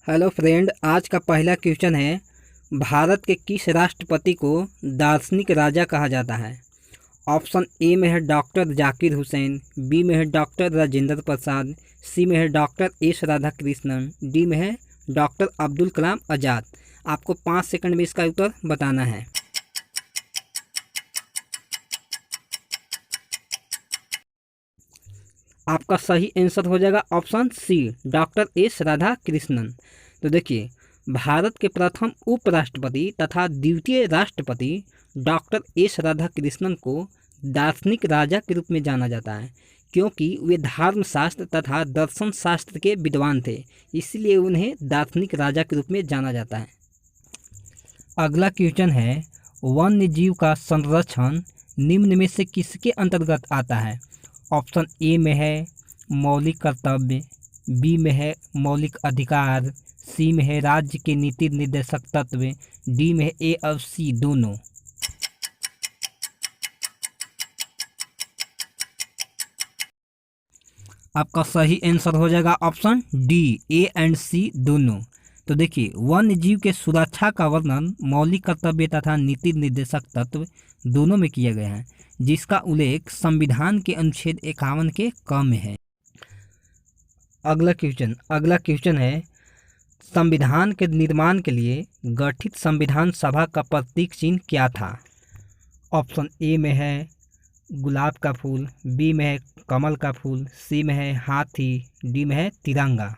Hello friend, आज का पहला क्वेश्चन है। भारत के किस राष्ट्रपति को दार्शनिक राजा कहा जाता है? ऑप्शन ए में है डॉक्टर जाकिर हुसैन, बी में है डॉक्टर राजेंद्र प्रसाद, सी में है डॉक्टर एस राधाकृष्णन, डी में है डॉक्टर अब्दुल कलाम आज़ाद। आपको 5 सेकंड में इसका उत्तर बताना है। आपका सही आंसर हो जाएगा option C, doctor S Radhakrishnan. तो देखिए, भारत के प्रथम उपराष्ट्रपति तथा द्वितीय राष्ट्रपति डॉक्टर एस राधाकृष्णन को दार्शनिक राजा के रूप में जाना जाता है, क्योंकि वे धर्मशास्त्र तथा दर्शन शास्त्र के विद्वान थे, इसलिए उन्हें दार्शनिक राजा के रूप में जाना जाता है। अगला क्वेश्चन है, वन्य जीव का संरक्षण निम्न में से किसके अंतर्गत आता है? ऑप्शन ए में है मौलिक कर्तव्य, बी में है मौलिक अधिकार, सी में है राज्य के नीति निर्देशक तत्व, डी में है ए और सी दोनों। आपका सही आंसर हो जाएगा ऑप्शन डी, ए एंड सी दोनों। तो देखिए, वन्य जीव के सुरक्षा का वर्णन मौलिक कर्तव्य तथा नीति निर्देशक तत्व दोनों में किया गया है, जिसका उल्लेख संविधान के अनुच्छेद 51 के क में है। अगला क्वेश्चन है, संविधान के निर्माण के लिए गठित संविधान सभा का प्रतीक चिन्ह क्या था? ऑप्शन ए में है गुलाब का फूल, बी में है कमल का फूल, सी में है हाथी, डी में है तिरंगा।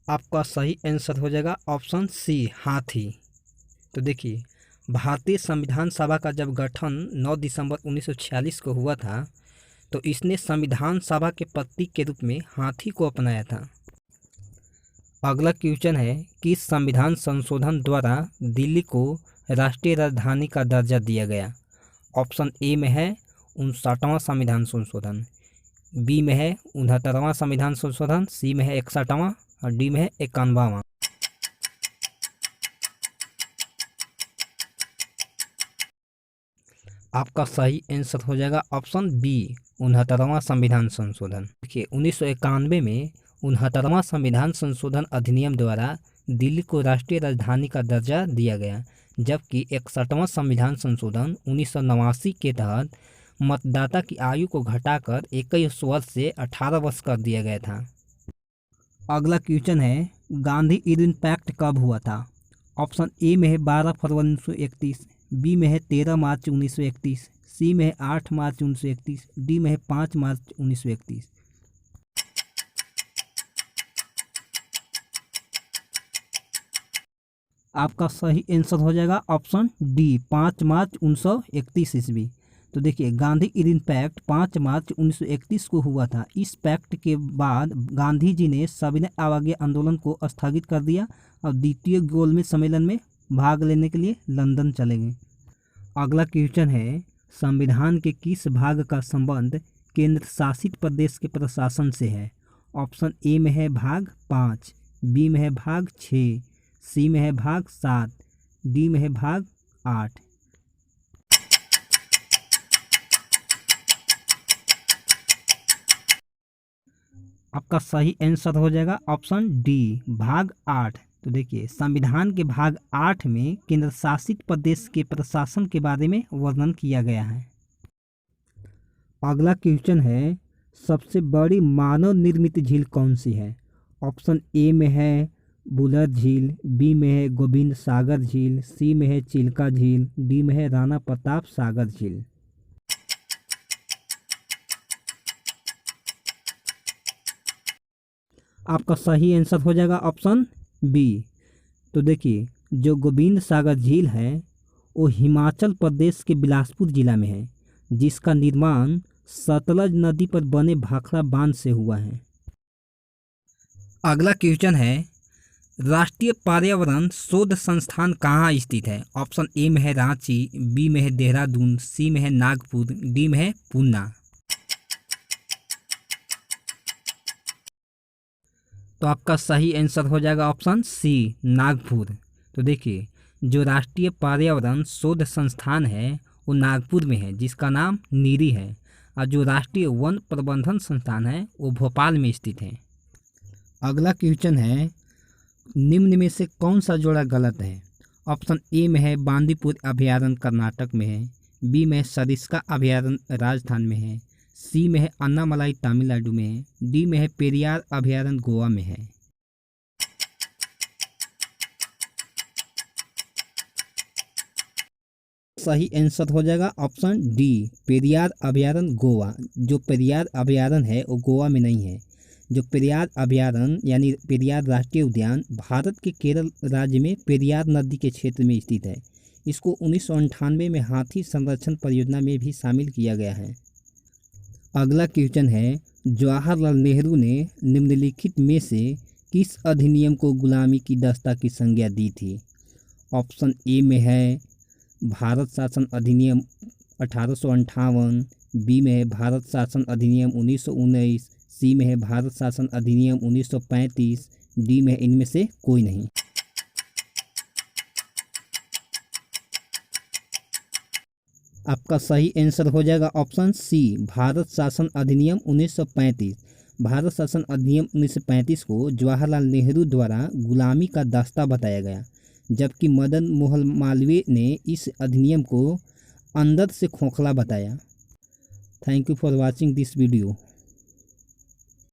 आपका सही आंसर हो जाएगा ऑप्शन सी, हाथी। तो देखिए, भारतीय संविधान सभा का जब गठन 9 दिसंबर 1946 को हुआ था, तो इसने संविधान सभा के प्रतीक के रूप में हाथी को अपनाया था। अगला क्वेश्चन है, किस संविधान संशोधन द्वारा दिल्ली को राष्ट्रीय राजधानी का दर्जा दिया गया? ऑप्शन ए में है 59वां संविधान संशोधन, बी में है 69वां संविधान संशोधन, सी में है 61वां और डी में है 91वां। आपका सही आंसर हो जाएगा ऑप्शन बी, 69वां संविधान संशोधन। देखिए, 1991 में 69वां संविधान संशोधन अधिनियम द्वारा दिल्ली को राष्ट्रीय राजधानी का दर्जा दिया गया, जबकि 61वां संविधान संशोधन 1989 के तहत मतदाता की आयु को घटाकर 21 वर्ष से 18 वर्ष कर दिया गया था। अगला क्वेश्चन है, गांधी इरविन पैक्ट कब हुआ था? ऑप्शन ए में है 12 फरवरी 1931, बी में है 13 मार्च 1931, सी में है 8 मार्च 1931, डी में है 5 मार्च 1931। आपका सही आंसर हो जाएगा ऑप्शन डी, 5 मार्च 1931 ईस्वी। तो देखिए, गांधी इरविन पैक्ट 5 मार्च 1931 को हुआ था। इस पैक्ट के बाद गांधी जी ने सविनय अवज्ञा आंदोलन को स्थगित कर दिया और द्वितीय गोलमेज सम्मेलन में भाग लेने के लिए लंदन चले गए। अगला क्वेश्चन है, संविधान के किस भाग का संबंध केंद्र शासित प्रदेश के प्रशासन से है? ऑप्शन ए में है भाग 5, बी में है भाग 6, सी में है भाग 7, डी में है भाग 8। आपका सही आंसर हो जाएगा ऑप्शन डी, भाग 8। तो देखिए, संविधान के भाग 8 में केंद्र शासित प्रदेश के प्रशासन के बारे में वर्णन किया गया है। अगला क्वेश्चन है, सबसे बड़ी मानव निर्मित झील कौन सी है? ऑप्शन ए में है बुलर झील, बी में है गोविंद सागर झील, सी में है चिल्का झील, डी में है राणा प्रताप सागर झील। आपका सही आंसर हो जाएगा ऑप्शन बी। तो देखिए, जो गोविंद सागर झील है वो हिमाचल प्रदेश के बिलासपुर जिला में है, जिसका निर्माण सतलज नदी पर बने भाखड़ा बांध से हुआ है। अगला क्वेश्चन है, राष्ट्रीय पर्यावरण शोध संस्थान कहाँ स्थित है? ऑप्शन ए में है रांची, बी में है देहरादून, सी में है नागपुर, डी में है पूना। तो आपका सही आंसर हो जाएगा ऑप्शन सी, नागपुर। तो देखिए, जो राष्ट्रीय पर्यावरण शोध संस्थान है वो नागपुर में है, जिसका नाम नीरी है। और जो राष्ट्रीय वन प्रबंधन संस्थान है वो भोपाल में स्थित है। अगला क्वेश्चन है, निम्न में से कौन सा जोड़ा गलत है? ऑप्शन ए में है बांदीपुर अभयारण्य कर्नाटक में है, बी में है सरिस्का अभयारण्य राजस्थान में है, सी में है अन्नामलाई तमिलनाडु में है, डी में है पेरियार अभयारण्य गोवा में है। सही आंसर हो जाएगा ऑप्शन डी, पेरियार अभयारण्य गोवा। जो पेरियार अभयारण्य है वो गोवा में नहीं है। जो पेरियार अभयारण्य यानी पेरियार राष्ट्रीय उद्यान भारत के केरल राज्य में पेरियार नदी के क्षेत्र में स्थित है। इसको 1998 में हाथी संरक्षण परियोजना में भी शामिल किया गया है। अगला क्वेश्चन है, जवाहरलाल नेहरू ने निम्नलिखित में से किस अधिनियम को गुलामी की दस्ता की संज्ञा दी थी? ऑप्शन ए में है भारत शासन अधिनियम 1858, बी में है भारत शासन अधिनियम 1919, सी में है भारत शासन अधिनियम 1935, डी में है इनमें से कोई नहीं। आपका सही आंसर हो जाएगा ऑप्शन सी, भारत शासन अधिनियम 1935। भारत शासन अधिनियम 1935 को जवाहरलाल नेहरू द्वारा गुलामी का दास्ता बताया गया, जबकि मदन मोहन मालवीय ने इस अधिनियम को अंदर से खोखला बताया। Thank you for watching this video.